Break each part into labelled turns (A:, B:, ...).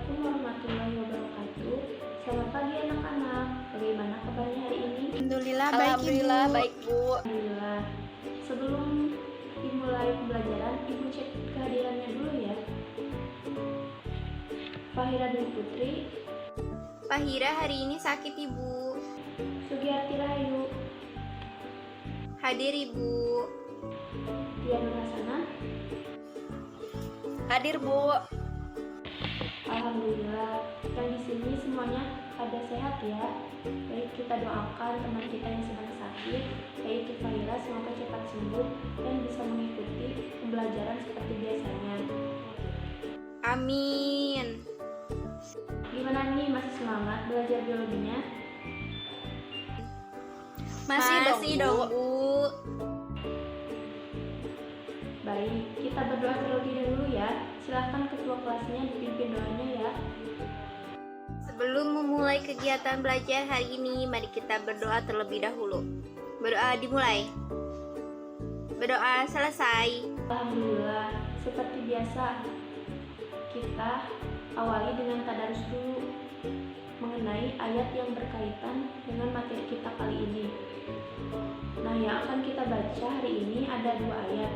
A: Assalamualaikum warahmatullahi wabarakatuh. Selamat pagi anak-anak. Bagaimana kabarnya hari ini?
B: Alhamdulillah baik,
C: Alhamdulillah
B: Ibu.
C: baik, Bu.
A: Alhamdulillah. Sebelum dimulai pembelajaran, Ibu cek kehadirannya dulu ya. Fahira Dwi Putri,
B: Fahira hari ini sakit, Ibu.
A: Sugiyarti Rahayu,
B: Hadir, Ibu.
A: Tia Nur Hasanah.
C: Hadir, Bu.
A: Alhamdulillah. Yang di sini semuanya pada sehat ya. Baik, kita doakan teman kita yang sedang sakit, yaitu Fahira, semoga cepat sembuh dan bisa mengikuti pembelajaran seperti biasanya.
B: Amin.
A: Gimana nih, masih semangat belajar biologinya?
B: Masih dong, Bu.
A: Baik, kita berdoa terlebih dahulu ya. Silahkan ketua kelasnya dipimpin doanya ya.
B: Sebelum memulai kegiatan belajar hari ini, mari kita berdoa terlebih dahulu. Berdoa dimulai. Berdoa selesai.
A: Alhamdulillah, seperti biasa kita awali dengan tadarus dulu mengenai ayat yang berkaitan dengan materi kita kali ini. Nah, yang akan kita baca hari ini ada dua ayat,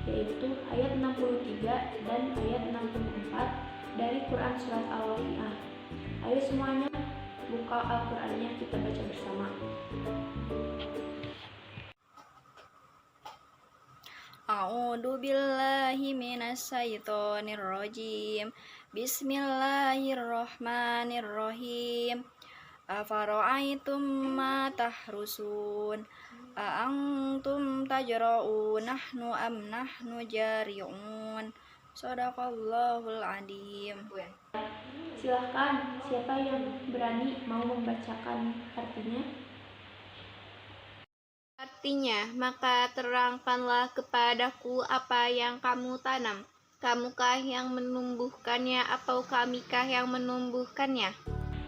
A: yaitu ayat 63 dan ayat 64 dari Quran Surat Al-Waqiah. Ayo semuanya buka Al-Qurannya, kita baca bersama.
C: A'udzu billahi minasyaitonir rajim. Bismillahirrahmanirrahim. Afara'aitum ma tahrusun. A'antum tajra'un nahnu am nahnu jari'un. Shadaqallahul adzim.
A: Silahkan, siapa yang berani mau membacakan artinya?
B: Artinya, maka terangkanlah kepadaku apa yang kamu tanam. Kamukah yang menumbuhkannya atau kamikah yang menumbuhkannya?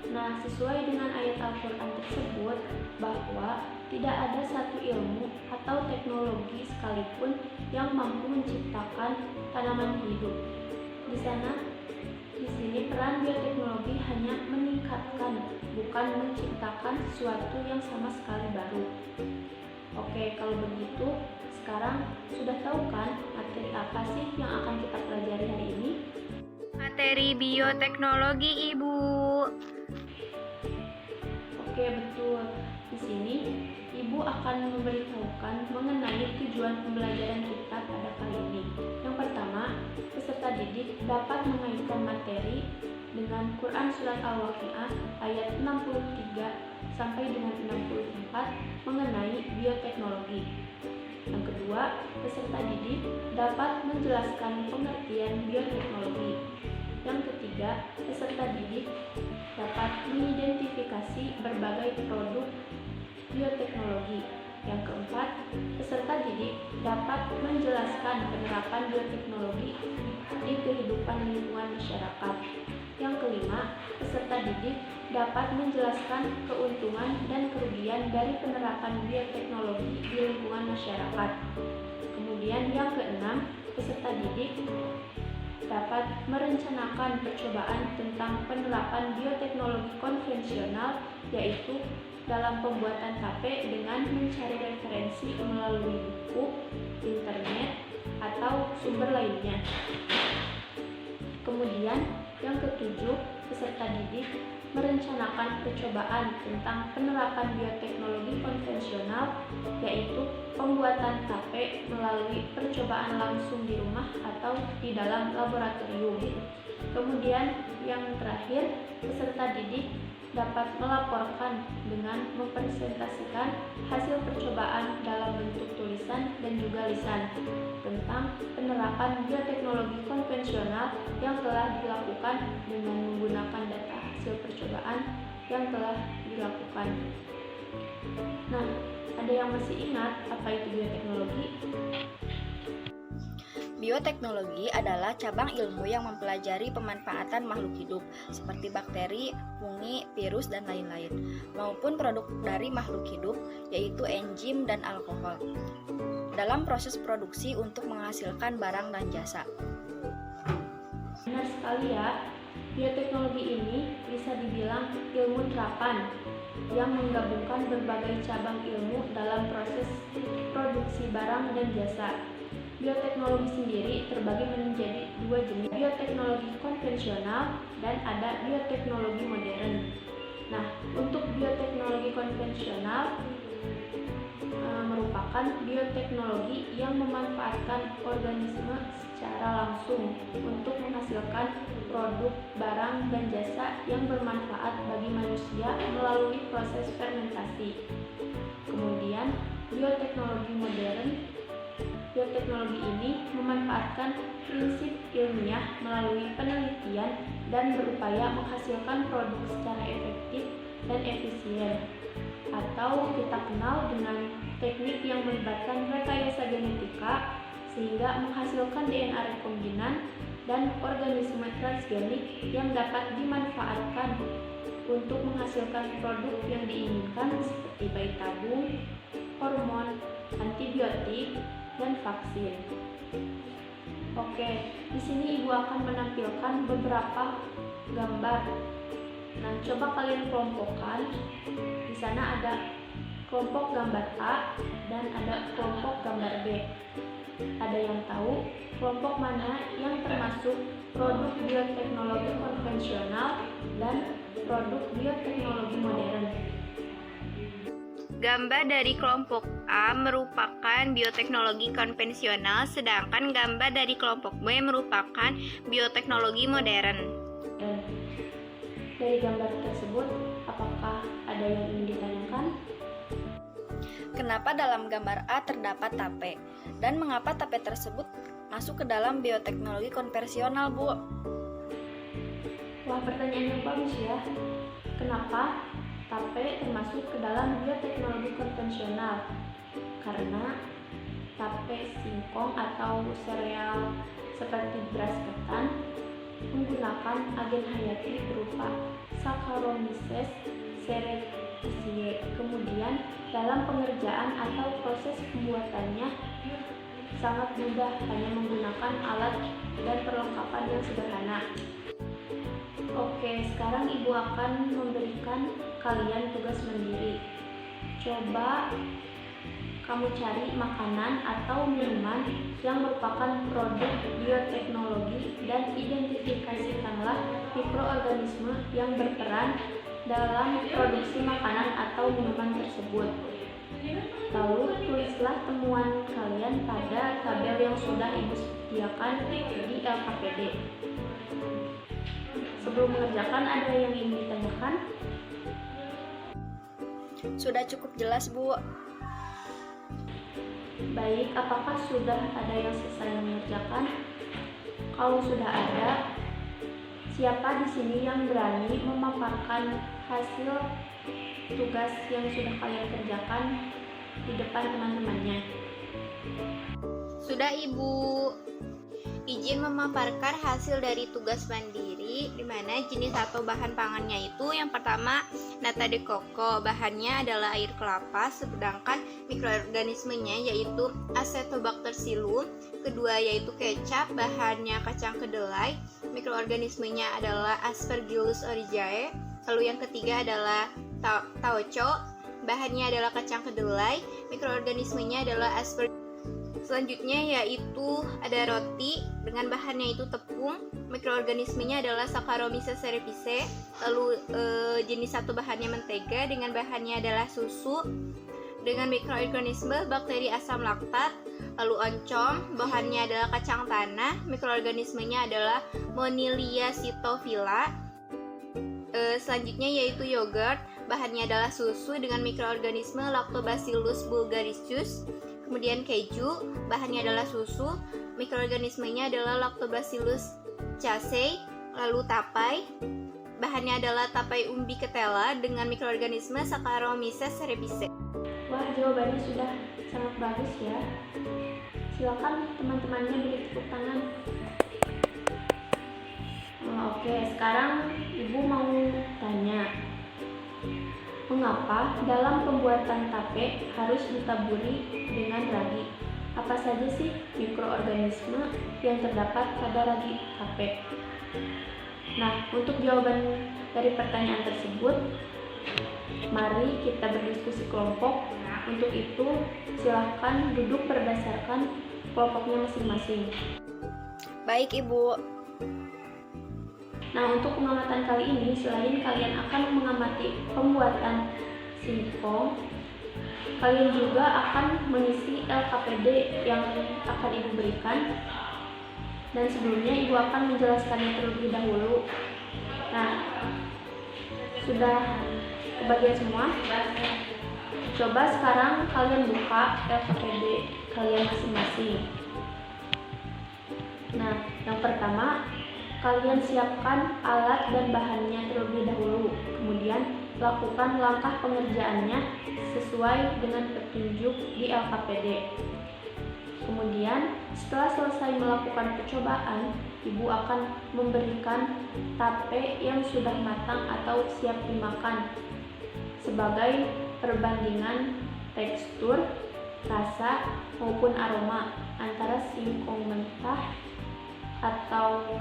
A: Nah, sesuai dengan ayat Al-Quran tersebut, bahwa tidak ada satu ilmu atau teknologi sekalipun yang mampu menciptakan tanaman hidup. Di sini peran bioteknologi hanya meningkatkan, bukan menciptakan sesuatu yang sama sekali baru. Oke, kalau begitu, sekarang sudah tahu kan materi apa sih yang akan kita pelajari hari ini?
B: Materi bioteknologi, Ibu.
A: Oke, betul. Di sini, Ibu akan memberitahukan mengenai tujuan pembelajaran kita pada kali ini. Yang pertama, peserta didik dapat mengaitkan materi dengan Quran Surat Al-Waqiah ayat 63 sampai dengan 64 mengenai bioteknologi. Yang kedua, peserta didik dapat menjelaskan pengertian bioteknologi. Yang ketiga, peserta didik dapat mengidentifikasi berbagai produk bioteknologi. Yang keempat, peserta didik dapat menjelaskan penerapan bioteknologi di kehidupan lingkungan masyarakat. Yang kelima, peserta didik dapat menjelaskan keuntungan dan kerugian dari penerapan bioteknologi di lingkungan masyarakat. Kemudian yang keenam, peserta didik dapat merencanakan percobaan tentang penerapan bioteknologi konvensional, yaitu dalam pembuatan HP dengan mencari referensi melalui buku, internet, atau sumber lainnya. Kemudian yang ketujuh, peserta didik merencanakan percobaan tentang penerapan bioteknologi konvensional, yaitu pembuatan HP melalui percobaan langsung di rumah atau di dalam laboratorium. Kemudian yang terakhir, peserta didik dapat melaporkan dengan mempresentasikan hasil percobaan dalam bentuk tulisan dan juga lisan tentang penerapan bioteknologi konvensional yang telah dilakukan dengan menggunakan data hasil percobaan yang telah dilakukan. Nah, ada yang masih ingat apa itu bioteknologi?
C: Bioteknologi adalah cabang ilmu yang mempelajari pemanfaatan makhluk hidup seperti bakteri, fungi, virus, dan lain-lain, maupun produk dari makhluk hidup yaitu enzim dan alkohol dalam proses produksi untuk menghasilkan barang dan jasa.
A: Benar sekali ya. Bioteknologi ini bisa dibilang ilmu terapan yang menggabungkan berbagai cabang ilmu dalam proses produksi barang dan jasa. Bioteknologi sendiri terbagi menjadi dua jenis, bioteknologi konvensional dan ada bioteknologi modern. Nah, untuk bioteknologi konvensional merupakan bioteknologi yang memanfaatkan organisme secara langsung untuk menghasilkan produk, barang, dan jasa yang bermanfaat bagi manusia melalui proses fermentasi. Kemudian, bioteknologi modern. Bioteknologi ini memanfaatkan prinsip ilmiah melalui penelitian dan berupaya menghasilkan produk secara efektif dan efisien, atau kita kenal dengan teknik yang melibatkan rekayasa genetika sehingga menghasilkan DNA rekombinan dan organisme transgenik yang dapat dimanfaatkan untuk menghasilkan produk yang diinginkan seperti bayi tabung, hormon, antibiotik, dan vaksin. Oke, di sini Ibu akan menampilkan beberapa gambar. Nah, coba kalian kelompokkan. Di sana ada kelompok gambar A dan ada kelompok gambar B. Ada yang tahu kelompok mana yang termasuk produk bioteknologi konvensional dan produk bioteknologi modern?
B: Gambar dari kelompok A merupakan bioteknologi konvensional, sedangkan gambar dari kelompok B merupakan bioteknologi modern.
A: Dari gambar tersebut, apakah ada yang ingin ditanyakan?
C: Kenapa dalam gambar A terdapat tape? Dan mengapa tape tersebut masuk ke dalam bioteknologi konvensional, Bu?
A: Wah, pertanyaan yang bagus ya. Kenapa tape termasuk ke dalam bioteknologi konvensional? Karena tape singkong atau sereal seperti beras ketan menggunakan agen hayati berupa Saccharomyces cerevisiae. Kemudian dalam pengerjaan atau proses pembuatannya sangat mudah, hanya menggunakan alat dan perlengkapan yang sederhana. Oke, sekarang Ibu akan memberikan kalian tugas mandiri. Coba kamu cari makanan atau minuman yang merupakan produk bioteknologi dan identifikasikanlah mikroorganisme yang berperan dalam produksi makanan atau minuman tersebut. Lalu tulislah temuan kalian pada tabel yang sudah Ibu sediakan di LKPD. Sebelum mengerjakan, ada yang ingin ditanyakan?
C: Sudah cukup jelas, Bu.
A: Baik, apakah sudah ada yang selesai mengerjakan? Kalau sudah ada, siapa di sini yang berani memaparkan hasil tugas yang sudah kalian kerjakan di depan teman-temannya?
B: Sudah, Ibu. Izin memaparkan hasil dari tugas mandiri, di mana jenis atau bahan pangannya itu yang pertama nata de coco, bahannya adalah air kelapa, sedangkan mikroorganismenya yaitu Acetobacter-Psyllum. Kedua yaitu kecap, bahannya kacang kedelai, mikroorganismenya adalah Aspergillus oryzae. Lalu yang ketiga adalah tauco, bahannya adalah kacang kedelai, mikroorganismenya adalah Aspergillus. Selanjutnya yaitu ada roti dengan bahannya itu tepung, mikroorganismenya adalah Saccharomyces cerevisiae. Lalu jenis satu bahannya mentega dengan bahannya adalah susu dengan mikroorganisme bakteri asam laktat. Lalu oncom, bahannya adalah kacang tanah, mikroorganismenya adalah Monilia cytophila. Selanjutnya yaitu yogurt, bahannya adalah susu dengan mikroorganisme Lactobacillus bulgaricus. Kemudian keju, bahannya adalah susu, mikroorganismenya adalah Lactobacillus casei. Lalu tapai, bahannya adalah tapai umbi ketela dengan mikroorganisme Saccharomyces cerevisiae.
A: Wah, jawabannya sudah sangat bagus ya. Silakan teman-temannya beri tepuk tangan. Oke, sekarang Ibu mau tanya, mengapa dalam pembuatan tape harus ditaburi dengan ragi? Apa saja sih mikroorganisme yang terdapat pada ragi tape? Nah, untuk jawaban dari pertanyaan tersebut, mari kita berdiskusi kelompok. Untuk itu, silahkan duduk berdasarkan kelompoknya masing-masing.
C: Baik, Ibu.
A: Nah, untuk pengamatan kali ini, selain kalian akan mengamati pembuatan singkong, kalian juga akan mengisi LKPD yang akan Ibu berikan. Dan sebelumnya Ibu akan menjelaskannya terlebih dahulu. Nah, sudah kebagian semua? Coba sekarang kalian buka LKPD kalian masing-masing. Nah, yang pertama, kalian siapkan alat dan bahannya terlebih dahulu. Kemudian, lakukan langkah pengerjaannya sesuai dengan petunjuk di LKPD. Kemudian, setelah selesai melakukan percobaan, Ibu akan memberikan tape yang sudah matang atau siap dimakan sebagai perbandingan tekstur, rasa, maupun aroma antara singkong mentah atau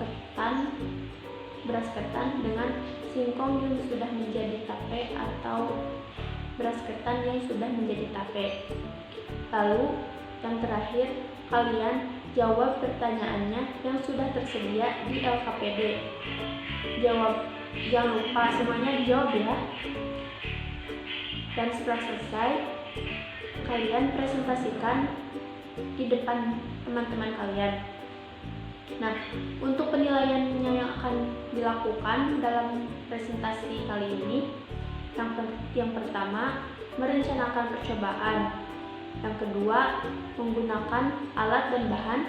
A: beras ketan dengan singkong yang sudah menjadi tape atau beras ketan yang sudah menjadi tape. Lalu yang terakhir, kalian jawab pertanyaannya yang sudah tersedia di LKPD. Jangan lupa semuanya dijawab ya. Dan setelah selesai, kalian presentasikan di depan teman-teman kalian. Nah, untuk penilaiannya yang akan dilakukan dalam presentasi kali ini, yang pertama, merencanakan percobaan. Yang kedua, menggunakan alat dan bahan.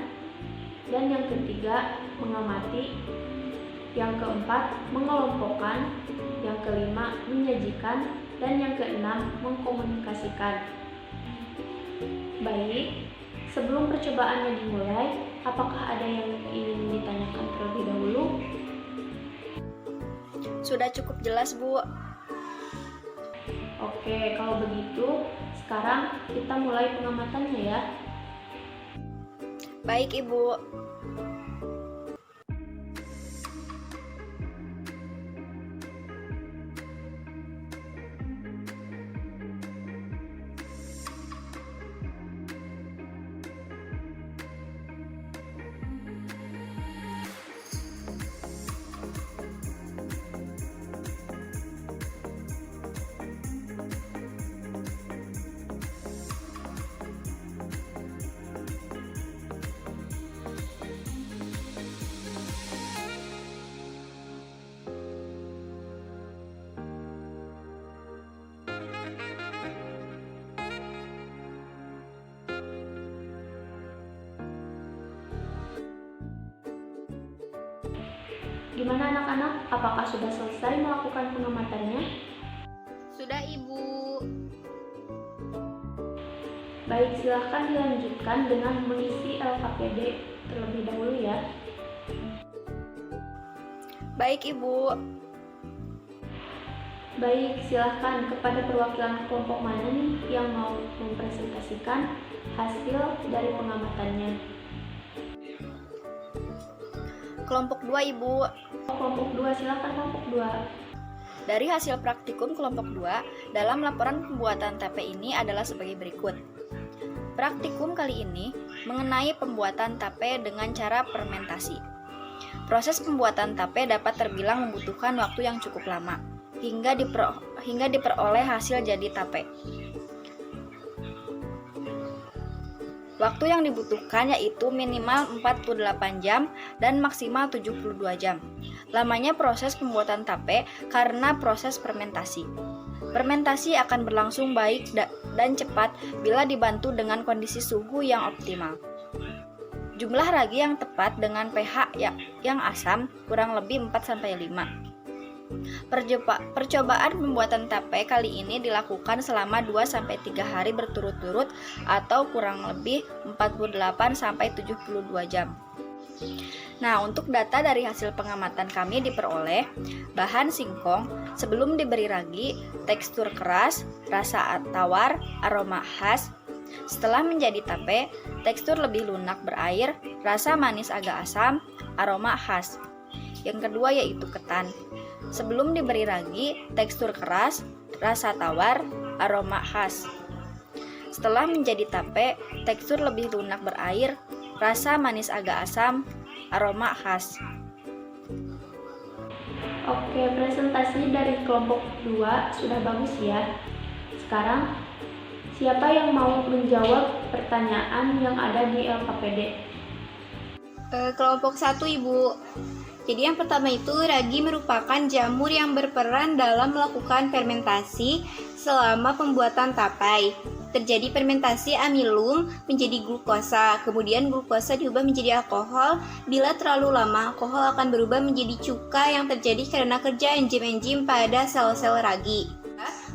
A: Dan yang ketiga, mengamati. Yang keempat, mengelompokkan. Yang kelima, menyajikan. Dan yang keenam, mengkomunikasikan. Baik, sebelum percobaannya dimulai, apakah ada yang ingin ditanyakan terlebih dahulu?
C: Sudah cukup jelas, Bu.
A: Oke, kalau begitu, sekarang kita mulai pengamatannya ya.
C: Baik, Ibu.
A: Gimana anak-anak? Apakah sudah selesai melakukan pengamatannya?
B: Sudah, Ibu.
A: Baik, silahkan dilanjutkan dengan mengisi LKPD terlebih dahulu ya.
C: Baik, Ibu.
A: Baik, silahkan kepada perwakilan kelompok mana nih yang mau mempresentasikan hasil dari pengamatannya.
C: Kelompok 2, Ibu.
A: Kelompok 2, silahkan kelompok 2.
C: Dari hasil praktikum kelompok 2, dalam laporan pembuatan tape ini adalah sebagai berikut. Praktikum kali ini mengenai pembuatan tape dengan cara fermentasi. Proses pembuatan tape dapat terbilang membutuhkan waktu yang cukup lama, hingga diperoleh hasil jadi tape. Waktu yang dibutuhkan yaitu minimal 48 jam dan maksimal 72 jam. Lamanya proses pembuatan tape karena proses fermentasi. Fermentasi akan berlangsung baik dan cepat bila dibantu dengan kondisi suhu yang optimal. Jumlah ragi yang tepat dengan pH yang asam kurang lebih 4-5. Percobaan pembuatan tape kali ini dilakukan selama 2-3 hari berturut-turut atau kurang lebih 48-72 jam. Nah, untuk data dari hasil pengamatan kami diperoleh bahan singkong sebelum diberi ragi, tekstur keras, rasa tawar, aroma khas. Setelah menjadi tape, tekstur lebih lunak berair, rasa manis agak asam, aroma khas. Yang kedua yaitu ketan. Sebelum diberi ragi, tekstur keras, rasa tawar, aroma khas. Setelah menjadi tape, tekstur lebih lunak berair, rasa manis agak asam, aroma khas.
A: Oke, presentasi dari kelompok 2 sudah bagus ya. Sekarang, siapa yang mau menjawab pertanyaan yang ada di LKPD?
B: Kelompok 1, Ibu. Jadi yang pertama itu, ragi merupakan jamur yang berperan dalam melakukan fermentasi selama pembuatan tapai. Terjadi fermentasi amilum menjadi glukosa, kemudian glukosa diubah menjadi alkohol. Bila terlalu lama, alkohol akan berubah menjadi cuka yang terjadi karena kerja enzim-enzim pada sel-sel ragi.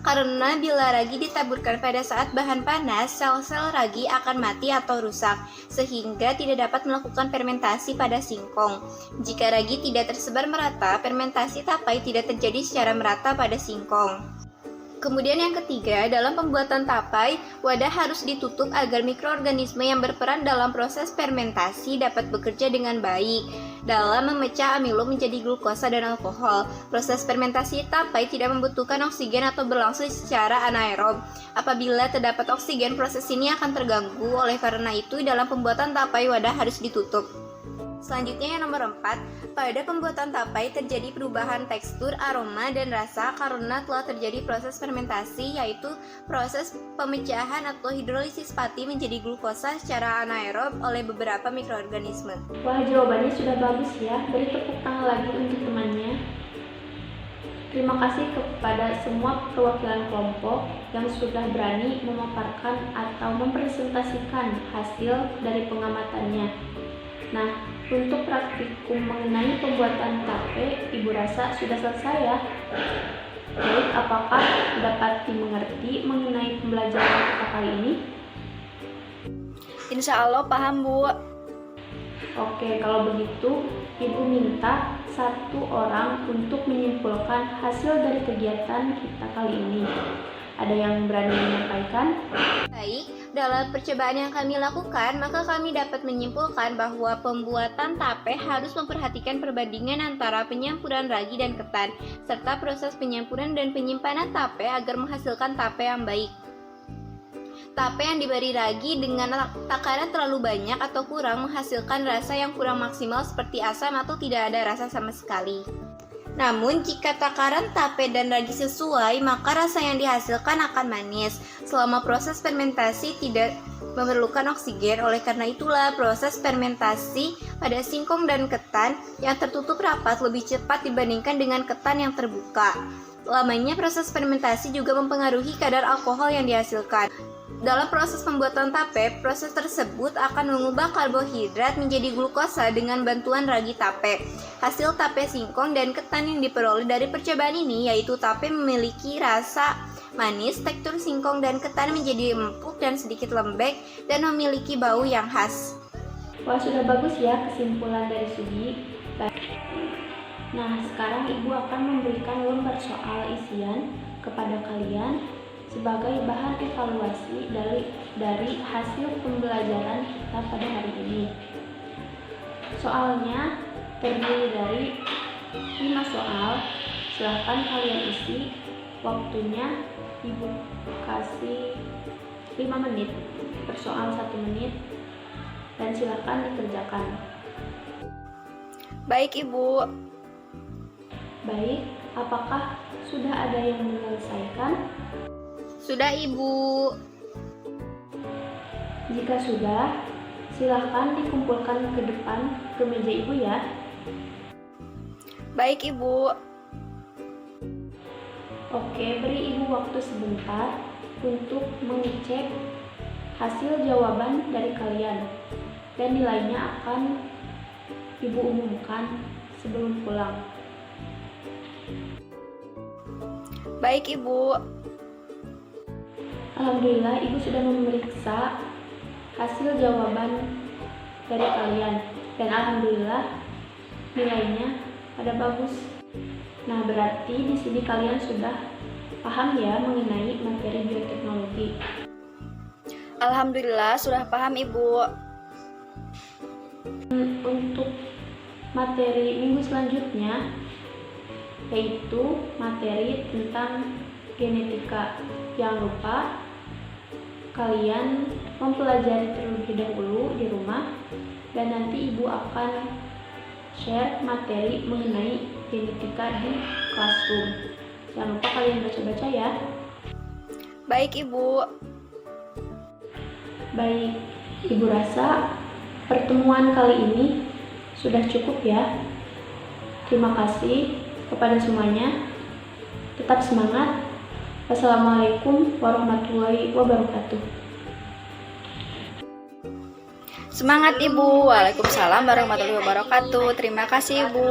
B: Karena bila ragi ditaburkan pada saat bahan panas, sel-sel ragi akan mati atau rusak, sehingga tidak dapat melakukan fermentasi pada singkong. Jika ragi tidak tersebar merata, fermentasi tapai tidak terjadi secara merata pada singkong. Kemudian yang ketiga, dalam pembuatan tapai, wadah harus ditutup agar mikroorganisme yang berperan dalam proses fermentasi dapat bekerja dengan baik dalam memecah amilum menjadi glukosa dan alkohol. Proses fermentasi tapai tidak membutuhkan oksigen atau berlangsung secara anaerob. Apabila terdapat oksigen, proses ini akan terganggu. Oleh karena itu, dalam pembuatan tapai, wadah harus ditutup. Selanjutnya yang nomor 4, pada pembuatan tapai terjadi perubahan tekstur, aroma, dan rasa karena telah terjadi proses fermentasi, yaitu proses pemecahan atau hidrolisis pati menjadi glukosa secara anaerob oleh beberapa mikroorganisme.
A: Wah, jawabannya sudah bagus ya. Beri tepuk tangan lagi untuk temannya. Terima kasih kepada semua perwakilan kelompok yang sudah berani memaparkan atau mempresentasikan hasil dari pengamatannya. Nah, untuk praktikum mengenai pembuatan tape, Ibu rasa sudah selesai ya? Baik, apakah dapat dimengerti mengenai pembelajaran kita kali ini?
C: Insya Allah paham, Bu.
A: Oke, kalau begitu, Ibu minta satu orang untuk menyimpulkan hasil dari kegiatan kita kali ini. Ada yang berani menyampaikan?
B: Baik, dalam percobaan yang kami lakukan, maka kami dapat menyimpulkan bahwa pembuatan tape harus memperhatikan perbandingan antara penyampuran ragi dan ketan, serta proses penyampuran dan penyimpanan tape agar menghasilkan tape yang baik. Tape yang diberi ragi dengan takaran terlalu banyak atau kurang menghasilkan rasa yang kurang maksimal seperti asam atau tidak ada rasa sama sekali. Namun, jika takaran tape dan ragi sesuai, maka rasa yang dihasilkan akan manis. Selama proses fermentasi tidak memerlukan oksigen, oleh karena itulah proses fermentasi pada singkong dan ketan yang tertutup rapat lebih cepat dibandingkan dengan ketan yang terbuka. Lamanya proses fermentasi juga mempengaruhi kadar alkohol yang dihasilkan. Dalam proses pembuatan tape, proses tersebut akan mengubah karbohidrat menjadi glukosa dengan bantuan ragi tape. Hasil tape singkong dan ketan yang diperoleh dari percobaan ini yaitu tape memiliki rasa manis, tekstur singkong dan ketan menjadi empuk dan sedikit lembek, dan memiliki bau yang khas.
A: Wah, sudah bagus ya kesimpulan dari Sugi. Nah, sekarang Ibu akan memberikan lembar soal isian kepada kalian sebagai bahan evaluasi dari hasil pembelajaran kita pada hari ini. Soalnya terdiri dari 5 soal. Silahkan kalian isi. Waktunya Ibu kasih 5 menit, per soal 1 menit, dan silahkan dikerjakan.
C: Baik, Ibu.
A: Baik, apakah sudah ada yang menyelesaikan?
B: Sudah, Ibu.
A: Jika sudah, silahkan dikumpulkan ke depan ke meja Ibu ya.
C: Baik, Ibu.
A: Oke, beri Ibu waktu sebentar untuk mengecek hasil jawaban dari kalian, dan nilainya akan Ibu umumkan sebelum pulang.
C: Baik, Ibu.
A: Alhamdulillah, Ibu sudah memeriksa hasil jawaban dari kalian, dan alhamdulillah nilainya pada bagus. Nah, berarti di sini kalian sudah paham ya mengenai materi bioteknologi.
C: Alhamdulillah sudah paham, Ibu.
A: Untuk materi minggu selanjutnya, yaitu materi tentang genetika. Jangan lupa kalian mempelajari terlebih dahulu di rumah, dan nanti ibu akan share materi mengenai genetika di classroom. Jangan lupa kalian baca-baca ya.
C: Baik, Ibu.
A: Baik, ibu rasa pertemuan kali ini sudah cukup ya. Terima kasih kepada semuanya. Tetap semangat. Wassalamualaikum warahmatullahi wabarakatuh.
C: Semangat Ibu. Waalaikumsalam warahmatullahi wabarakatuh. Terima kasih Ibu.